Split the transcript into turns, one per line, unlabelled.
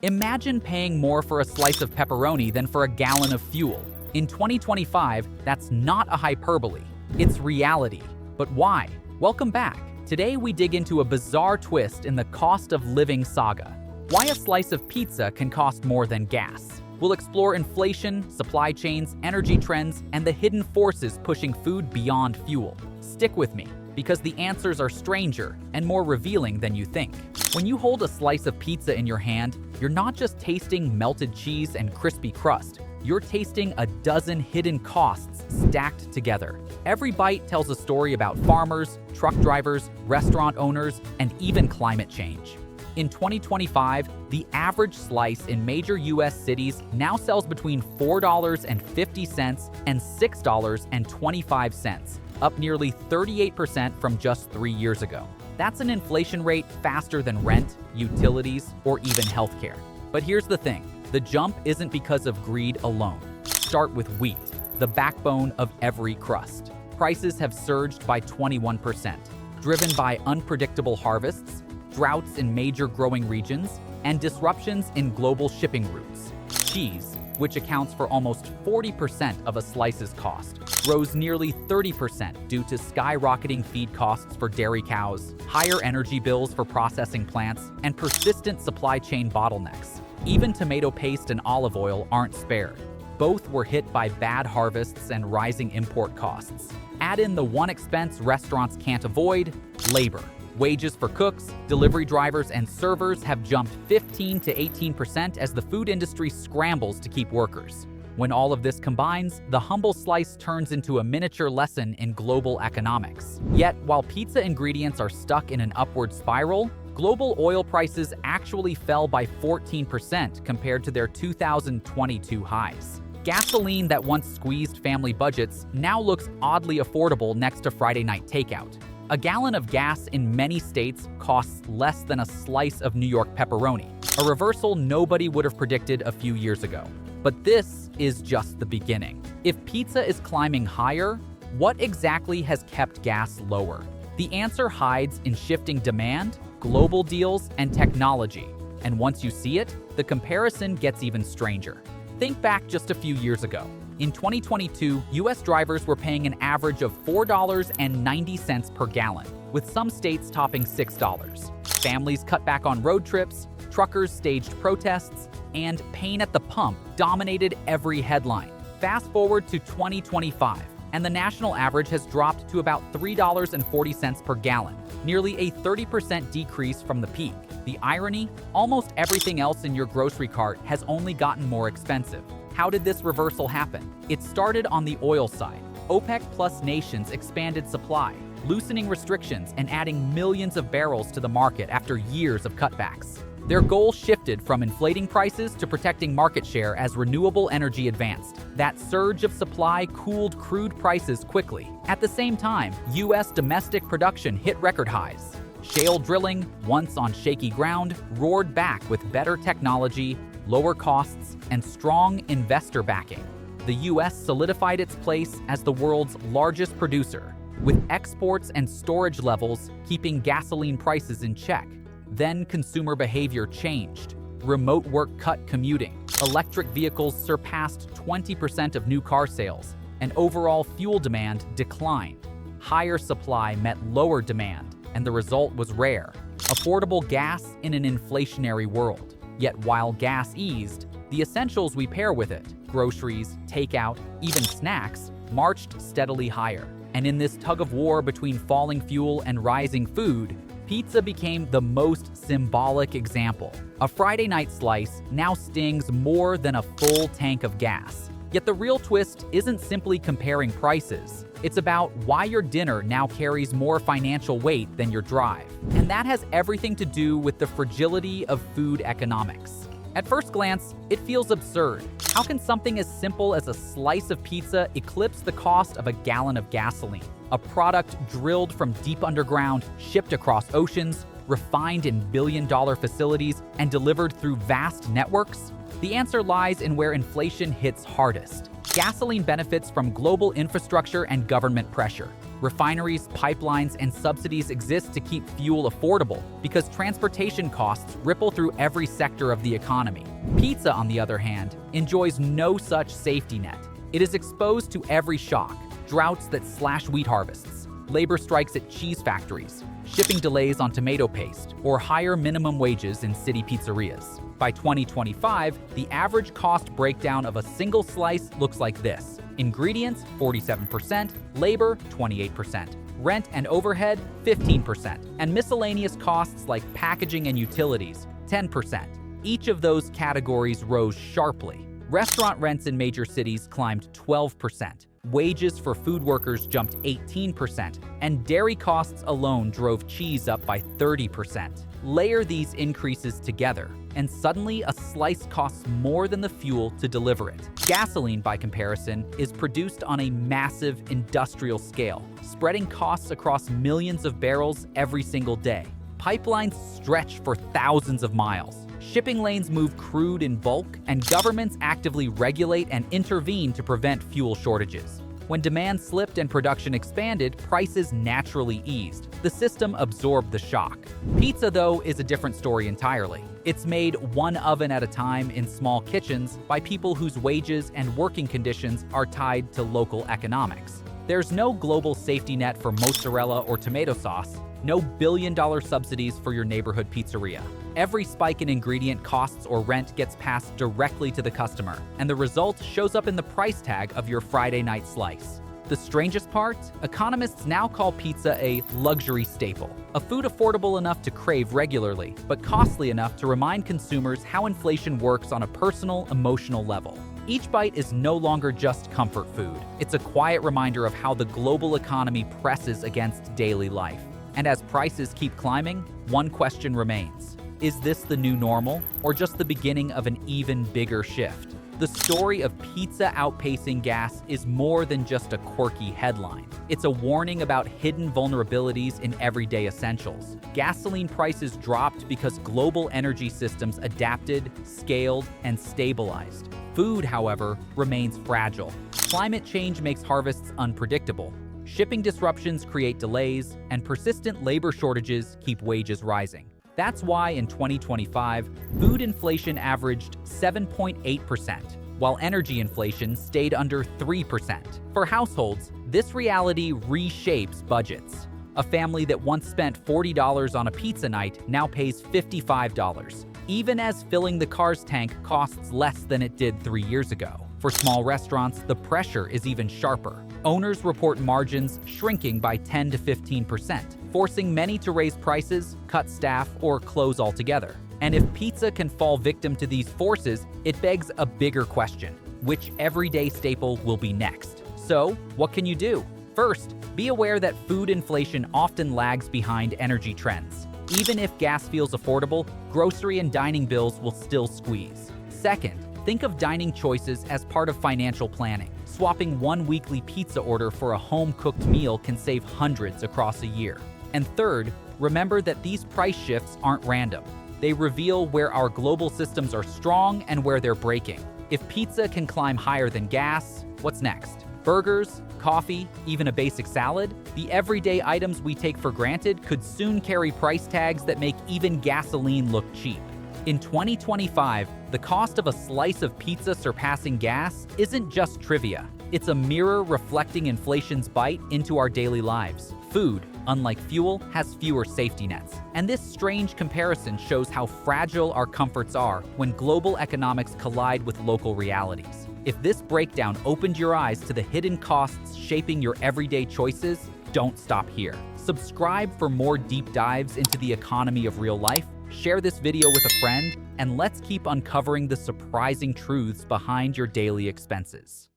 Imagine paying more for a slice of pepperoni than for a gallon of fuel. In 2025, that's not a hyperbole. It's reality. But why? Welcome back. Today we dig into a bizarre twist in the cost of living saga. Why a slice of pizza can cost more than gas. We'll explore inflation, supply chains, energy trends, and the hidden forces pushing food beyond fuel. Stick with me, because the answers are stranger and more revealing than you think. When you hold a slice of pizza in your hand, you're not just tasting melted cheese and crispy crust. You're tasting a dozen hidden costs stacked together. Every bite tells a story about farmers, truck drivers, restaurant owners, and even climate change. In 2025, the average slice in major U.S. cities now sells between $4.50 and $6.25, up nearly 38% from just 3 years ago. That's an inflation rate faster than rent, utilities, or even healthcare. But here's the thing, the jump isn't because of greed alone. Start with wheat, the backbone of every crust. Prices have surged by 21%, driven by unpredictable harvests, droughts in major growing regions, and disruptions in global shipping routes. Cheese, which accounts for almost 40% of a slice's cost, rose nearly 30% due to skyrocketing feed costs for dairy cows, higher energy bills for processing plants, and persistent supply chain bottlenecks. Even tomato paste and olive oil aren't spared. Both were hit by bad harvests and rising import costs. Add in the one expense restaurants can't avoid: labor. Wages for cooks, delivery drivers, and servers have jumped 15 to 18% as the food industry scrambles to keep workers. When all of this combines, the humble slice turns into a miniature lesson in global economics. Yet, while pizza ingredients are stuck in an upward spiral, global oil prices actually fell by 14% compared to their 2022 highs. Gasoline that once squeezed family budgets now looks oddly affordable next to Friday night takeout. A gallon of gas in many states costs less than a slice of New York pepperoni, a reversal nobody would have predicted a few years ago. But this is just the beginning. If pizza is climbing higher, what exactly has kept gas lower? The answer hides in shifting demand, global deals, and technology. And once you see it, the comparison gets even stranger. Think back just a few years ago. In 2022, U.S. drivers were paying an average of $4.90 per gallon, with some states topping $6. Families cut back on road trips, truckers staged protests, and pain at the pump dominated every headline. Fast forward to 2025, and the national average has dropped to about $3.40 per gallon, nearly a 30% decrease from the peak. The irony? Almost everything else in your grocery cart has only gotten more expensive. How did this reversal happen? It started on the oil side. OPEC Plus nations expanded supply, loosening restrictions and adding millions of barrels to the market after years of cutbacks. Their goal shifted from inflating prices to protecting market share as renewable energy advanced. That surge of supply cooled crude prices quickly. At the same time, U.S. domestic production hit record highs. Shale drilling, once on shaky ground, roared back with better technology, lower costs, and strong investor backing. The U.S. solidified its place as the world's largest producer, with exports and storage levels keeping gasoline prices in check. Then consumer behavior changed. Remote work cut commuting. Electric vehicles surpassed 20% of new car sales, and overall fuel demand declined. Higher supply met lower demand, and the result was rare: affordable gas in an inflationary world. Yet while gas eased, the essentials we pair with it, groceries, takeout, even snacks, marched steadily higher. And in this tug-of-war between falling fuel and rising food, pizza became the most symbolic example. A Friday night slice now stings more than a full tank of gas. Yet the real twist isn't simply comparing prices. It's about why your dinner now carries more financial weight than your drive. And that has everything to do with the fragility of food economics. At first glance, it feels absurd. How can something as simple as a slice of pizza eclipse the cost of a gallon of gasoline? A product drilled from deep underground, shipped across oceans, refined in billion-dollar facilities, and delivered through vast networks? The answer lies in where inflation hits hardest. Gasoline benefits from global infrastructure and government pressure. Refineries, pipelines, and subsidies exist to keep fuel affordable because transportation costs ripple through every sector of the economy. Pizza, on the other hand, enjoys no such safety net. It is exposed to every shock: droughts that slash wheat harvests, labor strikes at cheese factories, shipping delays on tomato paste, or higher minimum wages in city pizzerias. By 2025, the average cost breakdown of a single slice looks like this: ingredients 47%, labor 28%, rent and overhead 15%, and miscellaneous costs like packaging and utilities 10%. Each of those categories rose sharply. Restaurant rents in major cities climbed 12%. Wages for food workers jumped 18%, and dairy costs alone drove cheese up by 30%. Layer these increases together, and suddenly a slice costs more than the fuel to deliver it. Gasoline, by comparison, is produced on a massive industrial scale, spreading costs across millions of barrels every single day. Pipelines stretch for thousands of miles. Shipping lanes move crude in bulk, and governments actively regulate and intervene to prevent fuel shortages. When demand slipped and production expanded, prices naturally eased. The system absorbed the shock. Pizza, though, is a different story entirely. It's made one oven at a time in small kitchens by people whose wages and working conditions are tied to local economics. There's no global safety net for mozzarella or tomato sauce, no billion-dollar subsidies for your neighborhood pizzeria. Every spike in ingredient costs or rent gets passed directly to the customer, and the result shows up in the price tag of your Friday night slice. The strangest part? Economists now call pizza a luxury staple, a food affordable enough to crave regularly, but costly enough to remind consumers how inflation works on a personal, emotional level. Each bite is no longer just comfort food. It's a quiet reminder of how the global economy presses against daily life. And as prices keep climbing, one question remains: is this the new normal, or just the beginning of an even bigger shift? The story of pizza outpacing gas is more than just a quirky headline. It's a warning about hidden vulnerabilities in everyday essentials. Gasoline prices dropped because global energy systems adapted, scaled, and stabilized. Food, however, remains fragile. Climate change makes harvests unpredictable. Shipping disruptions create delays, and persistent labor shortages keep wages rising. That's why in 2025, food inflation averaged 7.8%, while energy inflation stayed under 3%. For households, this reality reshapes budgets. A family that once spent $40 on a pizza night now pays $55, even as filling the car's tank costs less than it did 3 years ago. For small restaurants, the pressure is even sharper. Owners report margins shrinking by 10 to 15%, forcing many to raise prices, cut staff, or close altogether. And if pizza can fall victim to these forces, it begs a bigger question: which everyday staple will be next? So, what can you do? First, be aware that food inflation often lags behind energy trends. Even if gas feels affordable, grocery and dining bills will still squeeze. Second, think of dining choices as part of financial planning. Swapping one weekly pizza order for a home-cooked meal can save hundreds across a year. And third, remember that these price shifts aren't random. They reveal where our global systems are strong and where they're breaking. If pizza can climb higher than gas, what's next? Burgers, coffee, even a basic salad? The everyday items we take for granted could soon carry price tags that make even gasoline look cheap. In 2025, the cost of a slice of pizza surpassing gas isn't just trivia. It's a mirror reflecting inflation's bite into our daily lives. Food, unlike fuel, has fewer safety nets. And this strange comparison shows how fragile our comforts are when global economics collide with local realities. If this breakdown opened your eyes to the hidden costs shaping your everyday choices, don't stop here. Subscribe for more deep dives into the economy of real life. Share this video with a friend, and let's keep uncovering the surprising truths behind your daily expenses.